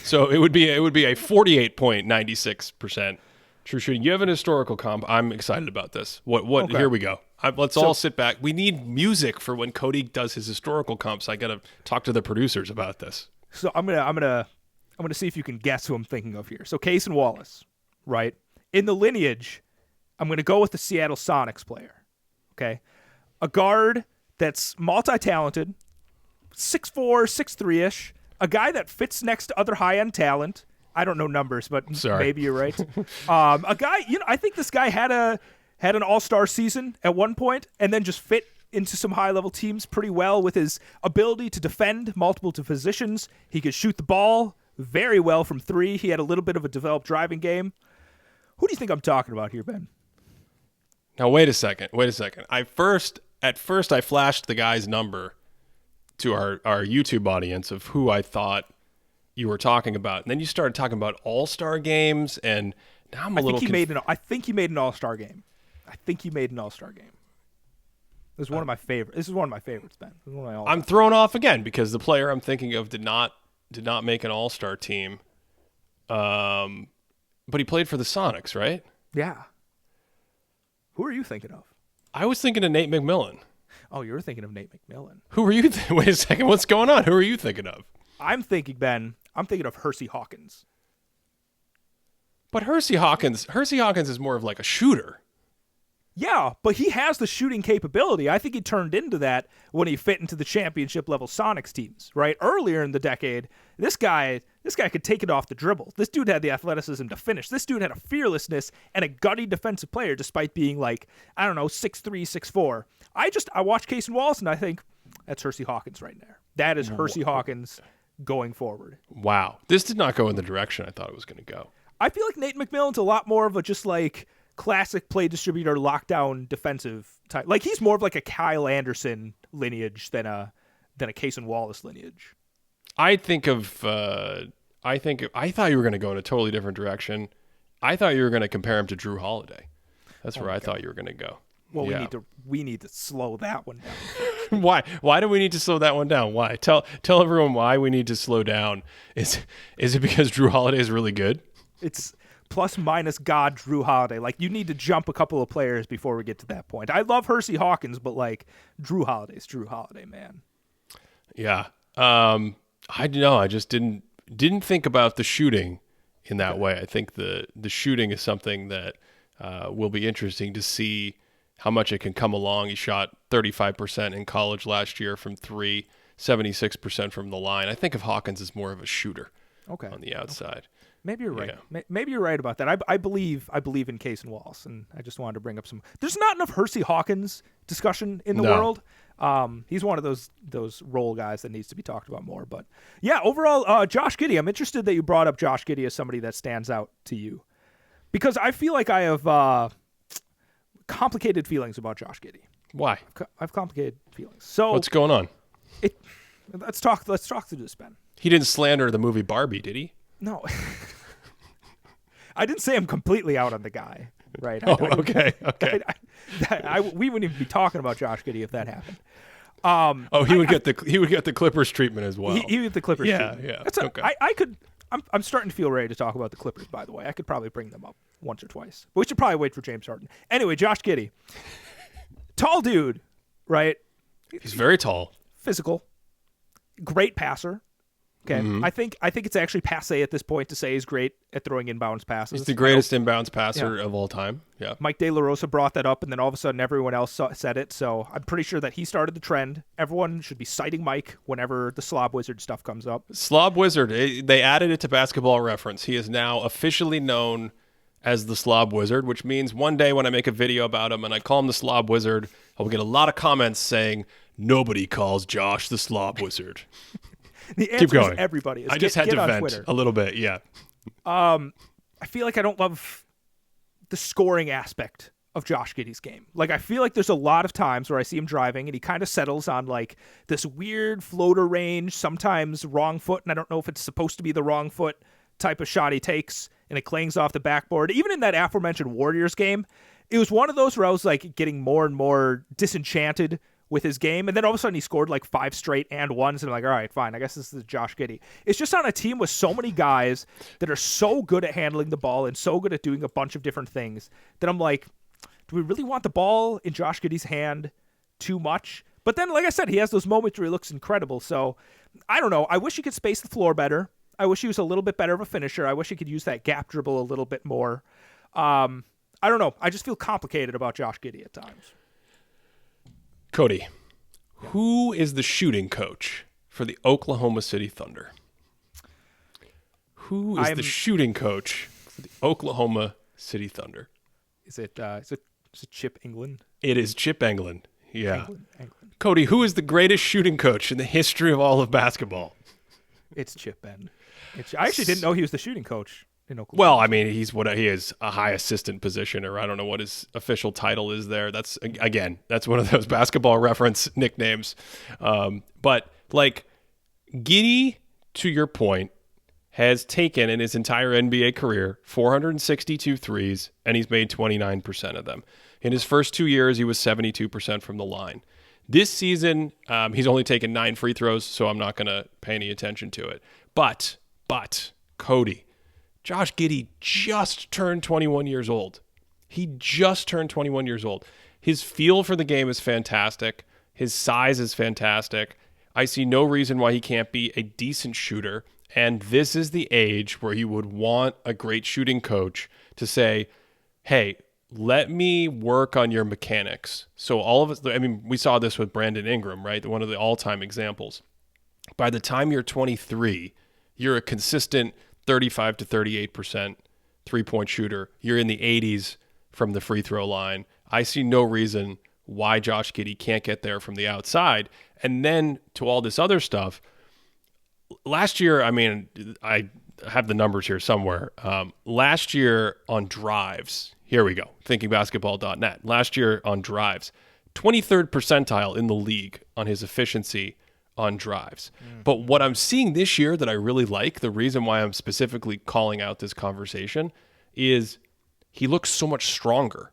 So it would be a 48.96% true shooting. You have an historical comp. I'm excited about this. What? Okay. Here we go. Let's all sit back. We need music for when Cody does his historical comps. I got to talk to the producers about this. So I'm gonna see if you can guess who I'm thinking of here. So Case and Wallace, right? In the lineage, I'm going to go with the Seattle Sonics player, okay? A guard that's multi-talented, 6'4", 6'3"-ish, a guy that fits next to other high-end talent. I don't know numbers, but maybe you're right. A guy, I think this guy had an all-star season at one point and then just fit into some high-level teams pretty well with his ability to defend multiple positions. He could shoot the ball very well from three. He had a little bit of a developed driving game. Who do you think I'm talking about here, Ben? Now, wait a second. At first, I flashed the guy's number to our YouTube audience of who I thought you were talking about. And then you started talking about all-star games, and now I'm a little I think he made an all-star game. This is one of my favorites. This is one of my favorites, Ben. I'm thrown off again because the player I'm thinking of did not make an all-star team. But he played for the Sonics, right? Yeah. Who are you thinking of? I was thinking of Nate McMillan. Oh, you were thinking of Nate McMillan. Who are you? Wait a second. What's going on? Who are you thinking of? I'm thinking of Hersey Hawkins. But Hersey Hawkins is more of like a shooter. Yeah, but he has the shooting capability. I think he turned into that when he fit into the championship level Sonics teams, right? Earlier in the decade, this guy could take it off the dribble. This dude had the athleticism to finish. This dude had a fearlessness and a gutty defensive player despite being like, I don't know, 6'3", 6'4". I watch Case and Wallace and I think that's Hersey Hawkins right there. That is Hersey Hawkins going forward. Wow. This did not go in the direction I thought it was going to go. I feel like Nate McMillan's a lot more of a just like classic play distributor, lockdown defensive type. Like he's more of like a Kyle Anderson lineage than a Case and Wallace lineage. I thought you were going to go in a totally different direction. I thought you were going to compare him to Drew Holiday. That's where I thought you were going to go. Well, yeah. we need to slow that one down. Why do we need to slow that one down? Why? Tell everyone why we need to slow down. Is it because Drew Holiday is really good? It's plus minus God Drew Holiday. Like you need to jump a couple of players before we get to that point. I love Hersey Hawkins, but like Drew Holiday's Drew Holiday, man. Yeah. I don't know. I just didn't think about the shooting in that way. I think the shooting is something that will be interesting to see how much it can come along. He shot 35% in college last year from three, 76% from the line. I think of Hawkins as more of a shooter on the outside. Okay. Maybe you're right. Yeah. Maybe you're right about that. I believe in Case and Wallace, and I just wanted to bring up some. There's not enough Hersey Hawkins discussion in the world. He's one of those role guys that needs to be talked about more. But yeah, overall, Josh Giddey. I'm interested that you brought up Josh Giddey as somebody that stands out to you, because I feel like I have complicated feelings about Josh Giddey. Why? I have complicated feelings. So what's going on? Let's talk through this, Ben. He didn't slander the movie Barbie, did he? No. I didn't say I'm completely out on the guy, right? Okay. We wouldn't even be talking about Josh Giddey if that happened. He would get the Clippers treatment as well. He would get the Clippers treatment. Yeah. Okay. I'm starting to feel ready to talk about the Clippers, by the way. I could probably bring them up once or twice. But we should probably wait for James Harden. Anyway, Josh Giddey. Tall dude, right? He's very tall. Physical. Great passer. Okay, mm-hmm. I think it's actually passé at this point to say he's great at throwing inbounds passes. He's the greatest inbounds passer of all time. Yeah. Mike De La Rosa brought that up, and then all of a sudden everyone else said it. So I'm pretty sure that he started the trend. Everyone should be citing Mike whenever the Slob Wizard stuff comes up. Slob Wizard. They added it to Basketball Reference. He is now officially known as the Slob Wizard, which means one day when I make a video about him and I call him the Slob Wizard, I will get a lot of comments saying, nobody calls Josh the Slob Wizard. The answer Keep going. is everybody. I just had to vent Twitter. a little bit, yeah. I feel like I don't love the scoring aspect of Josh Giddey's game. Like, I feel like there's a lot of times where I see him driving and he kind of settles on like this weird floater range, sometimes wrong foot, and I don't know if it's supposed to be the wrong foot type of shot he takes, and it clings off the backboard. Even in that aforementioned Warriors game, it was one of those where I was like getting more and more disenchanted with his game, and then all of a sudden he scored like 5 straight and ones, and I'm like, all right, fine, I guess this is Josh Giddey. It's just on a team with so many guys that are so good at handling the ball and so good at doing a bunch of different things that I'm like, do we really want the ball in Josh Giddey's hand too much? But then, like I said, he has those moments where he looks incredible. So, I don't know. I wish he could space the floor better. I wish he was a little bit better of a finisher. I wish he could use that gap dribble a little bit more. I don't know. I just feel complicated about Josh Giddey at times. Cody, who is the shooting coach for the Oklahoma City Thunder? Who is the shooting coach for the Oklahoma City Thunder? Is it Chip England? It is Chip England. Yeah. England. Cody, who is the greatest shooting coach in the history of all of basketball? It's Chip Ben. I actually didn't know he was the shooting coach in Oklahoma. Well, I mean, he is a high assistant position, or I don't know what his official title is there. That's one of those basketball reference nicknames. But like Giddey, to your point, has taken in his entire NBA career 462 threes, and he's made 29% of them. In his first 2 years, he was 72% from the line. This season, he's only taken 9 free throws, so I'm not going to pay any attention to it. But, Cody, Josh Giddey just turned 21 years old. He just turned 21 years old. His feel for the game is fantastic. His size is fantastic. I see no reason why he can't be a decent shooter. And this is the age where you would want a great shooting coach to say, hey, let me work on your mechanics. So all of us, I mean, we saw this with Brandon Ingram, right? One of the all-time examples. By the time you're 23, you're a consistent 35 to 38% three-point shooter. You're in the 80s from the free throw line. I see no reason why Josh Giddey can't get there from the outside. And then to all this other stuff, last year, I mean, I have the numbers here somewhere. Last year on drives, here we go, thinkingbasketball.net. Last year on drives, 23rd percentile in the league on his efficiency on drives. But what I'm seeing this year that I really like, the reason why I'm specifically calling out this conversation, is he looks so much stronger.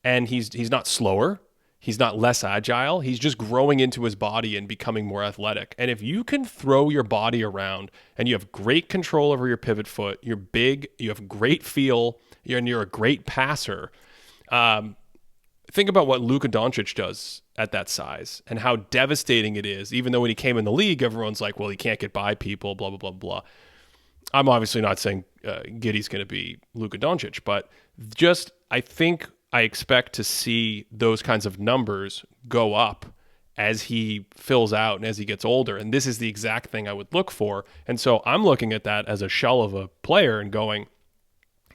And he's not slower. He's not less agile. He's just growing into his body and becoming more athletic. And if you can throw your body around and you have great control over your pivot foot, you're big, you have great feel, and you're a great passer, think about what Luka Doncic does at that size and how devastating it is. Even though when he came in the league, everyone's like, well, he can't get by people, blah, blah, blah, blah. I'm obviously not saying Giddey's going to be Luka Doncic, but just I expect to see those kinds of numbers go up as he fills out and as he gets older. And this is the exact thing I would look for. And so I'm looking at that as a shell of a player and going,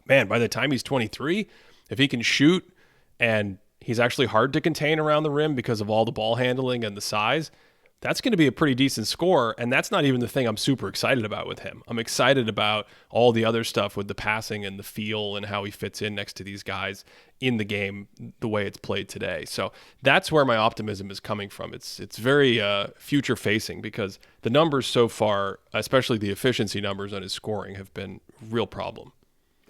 man, by the time he's 23, if he can shoot and he's actually hard to contain around the rim because of all the ball handling and the size, that's going to be a pretty decent score. And that's not even the thing I'm super excited about with him. I'm excited about all the other stuff with the passing and the feel and how he fits in next to these guys in the game, the way it's played today. So that's where my optimism is coming from. It's very future facing because the numbers so far, especially the efficiency numbers on his scoring, have been a real problem.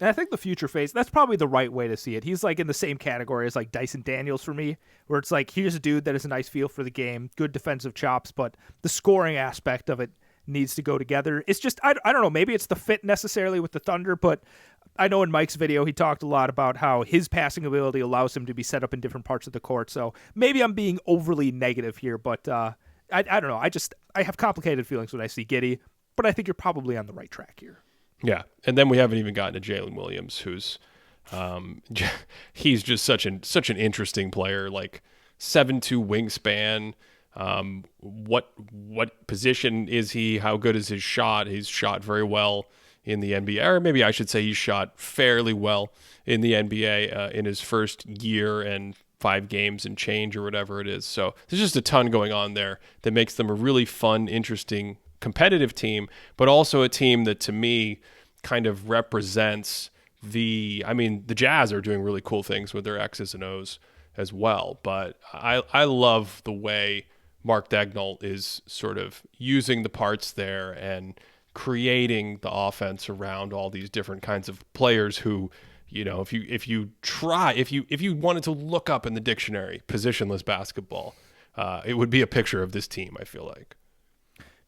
And I think the future phase, that's probably the right way to see it. He's like in the same category as like Dyson Daniels for me, where it's like, here's a dude that has a nice feel for the game, good defensive chops, but the scoring aspect of it needs to go together. It's just, I don't know, maybe it's the fit necessarily with the Thunder, but I know in Mike's video, he talked a lot about how his passing ability allows him to be set up in different parts of the court. So maybe I'm being overly negative here, but I don't know. I have complicated feelings when I see Giddey, but I think you're probably on the right track here. Yeah, and then we haven't even gotten to Jalen Williams, who's he's just such an interesting player, like 7'2" wingspan. What position is he? How good is his shot? He's shot very well in the NBA, or maybe I should say he shot fairly well in the NBA in his first year and 5 games and change or whatever it is. So there's just a ton going on there that makes them a really fun, interesting, competitive team, but also a team that to me kind of represents the Jazz are doing really cool things with their X's and O's as well. But I love the way Mark Daigneault is sort of using the parts there and creating the offense around all these different kinds of players who, if you wanted to look up in the dictionary positionless basketball, it would be a picture of this team, I feel like.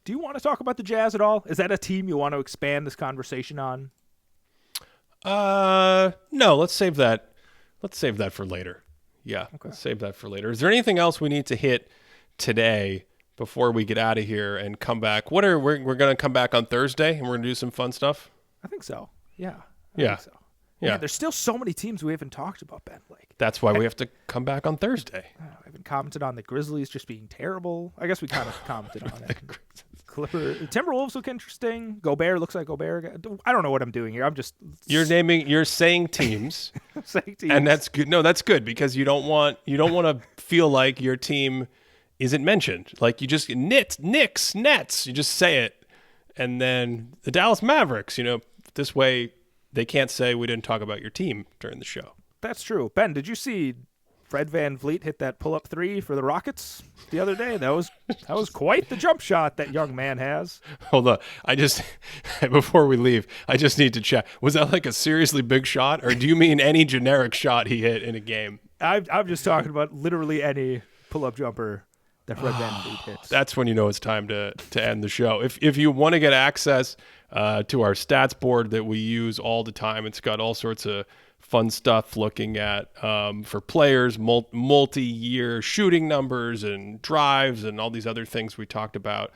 Do you want to talk about the Jazz at all? Is that a team you want to expand this conversation on? No, let's save that. Let's save that for later. Yeah, okay. Let's save that for later. Is there anything else we need to hit today before we get out of here and come back? We're going to come back on Thursday and we're going to do some fun stuff? I think so. Yeah. I think so. Yeah. Man, there's still so many teams we haven't talked about, Ben. That's why we have to come back on Thursday. I haven't commented on the Grizzlies just being terrible. I guess we kind of commented on it. Timberwolves look interesting. Gobert looks like Gobert. I don't know what I'm doing here. You're saying teams. Saying teams. And that's good. No, that's good because you don't want to feel like your team isn't mentioned. Like you just Knicks, Nets, you just say it. And then the Dallas Mavericks, this way they can't say we didn't talk about your team during the show. That's true. Ben, did you see Fred VanVleet hit that pull-up 3 for the Rockets the other day? That was quite the jump shot that young man has. Hold on. Before we leave, I just need to check. Was that like a seriously big shot, or do you mean any generic shot he hit in a game? I'm just talking about literally any pull-up jumper that Fred VanVleet hits. That's when you know it's time to end the show. If you want to get access to our stats board that we use all the time, it's got all sorts of fun stuff looking at for players, multi-year shooting numbers and drives and all these other things we talked about,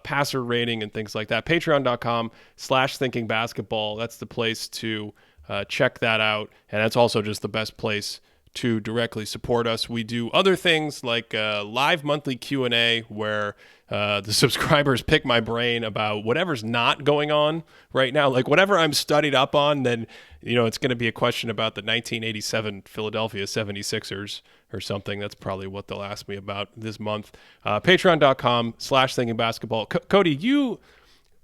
passer rating and things like that. Patreon.com/thinkingbasketball. That's the place to check that out. And that's also just the best place to directly support us. We do other things like live monthly Q&A where the subscribers pick my brain about whatever's not going on right now. Like whatever I'm studied up on, then it's going to be a question about the 1987 Philadelphia 76ers or something. That's probably what they'll ask me about this month. Patreon.com/thinkingbasketball. Cody, you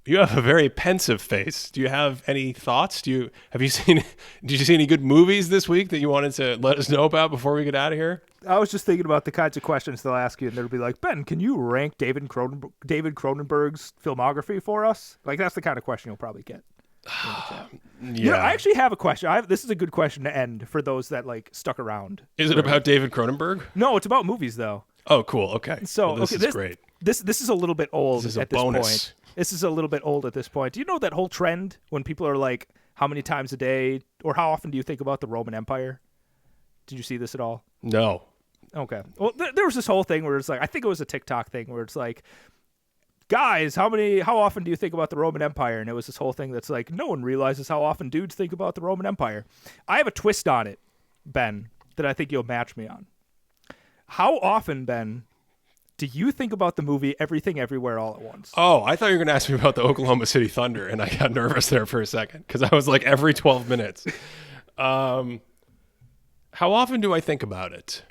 have a very pensive face. Do you have any thoughts? Did you see any good movies this week that you wanted to let us know about before we get out of here? I was just thinking about the kinds of questions they'll ask you, and they'll be like, Ben, can you rank David Cronenberg's filmography for us? Like, that's the kind of question you'll probably get. Yeah. I actually have a question. This is a good question to end for those that stuck around. Is it about David Cronenberg? No, it's about movies, though. Oh, cool. Okay. So this is great. This is a little bit old this is a at this bonus. point. This is a little bit old at this point. Do you know that whole trend when people are like, how many times a day or how often do you think about the Roman Empire? Did you see this at all? No. Okay. Well, there was this whole thing where it's like, I think it was a TikTok thing where it's like, guys, how often do you think about the Roman Empire? And it was this whole thing that's like, no one realizes how often dudes think about the Roman Empire. I have a twist on it, Ben, that I think you'll match me on. How often, Ben, do you think about the movie Everything Everywhere All at Once? Oh, I thought you were going to ask me about the Oklahoma City Thunder, and I got nervous there for a second because I was like every 12 minutes. How often do I think about it?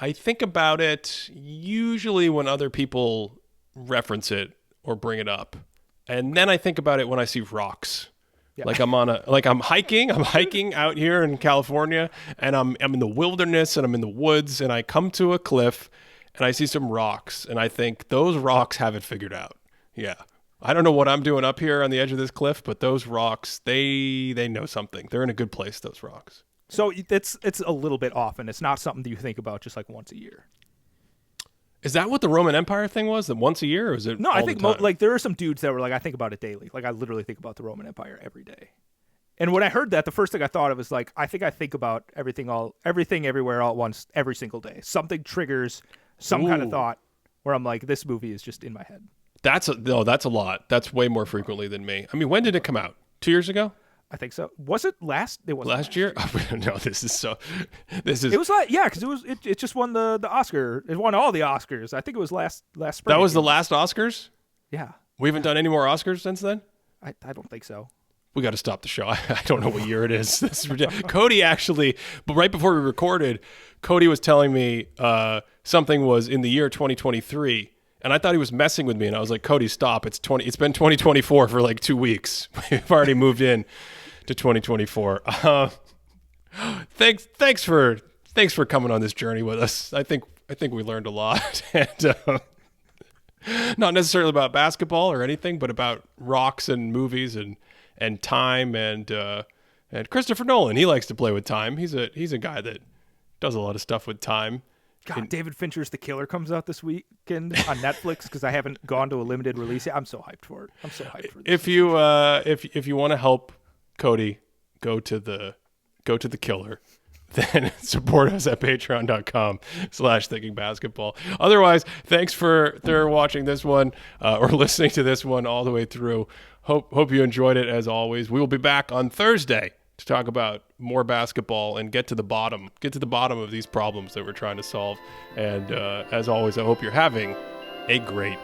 I think about it usually when other people reference it or bring it up. And then I think about it when I see rocks. Yeah. Like I'm hiking out here in California, and I'm in the wilderness and I'm in the woods, and I come to a cliff and I see some rocks, and I think those rocks have it figured out. Yeah. I don't know what I'm doing up here on the edge of this cliff, but those rocks, they know something. They're in a good place, those rocks. So it's a little bit often. It's not something that you think about just like once a year. Is that what the Roman Empire thing was? That once a year, or is it? No, all I think the time? There are some dudes that were like, I think about it daily. Like I literally think about the Roman Empire every day. And when I heard that, the first thing I thought of was like, I think about everything everywhere all at once every single day. Something triggers some kind of thought where I'm like, this movie is just in my head. That's a lot. That's way more frequently than me. I mean, when did it come out? 2 years ago? I think so. Was it last? It was last year. Oh, no, this is. It was like because it just won the Oscar. It won all the Oscars. I think it was last spring. That was the last Oscars. Yeah. We haven't done any more Oscars since then. I don't think so. We got to stop the show. I don't know what year it is. This is ridiculous. Cody actually, but right before we recorded, Cody was telling me something was in the year 2023, and I thought he was messing with me. And I was like, Cody, stop! It's been 2024 for like 2 weeks. We've already moved in to 2024. Thanks for coming on this journey with us. I think we learned a lot, and not necessarily about basketball or anything, but about rocks and movies and time and Christopher Nolan. He likes to play with time. He's a guy that does a lot of stuff with time. God, David Fincher's The Killer comes out this weekend on Netflix because I haven't gone to a limited release yet. I'm so hyped for it. I'm so hyped for this. If you want to help Cody go to the Killer, then support us at patreon.com/thinkingbasketball. Otherwise, thanks for watching this one or listening to this one all the way through. Hope you enjoyed it as always. We will be back on Thursday to talk about more basketball and get to the bottom of these problems that we're trying to solve. And as always, I hope you're having a great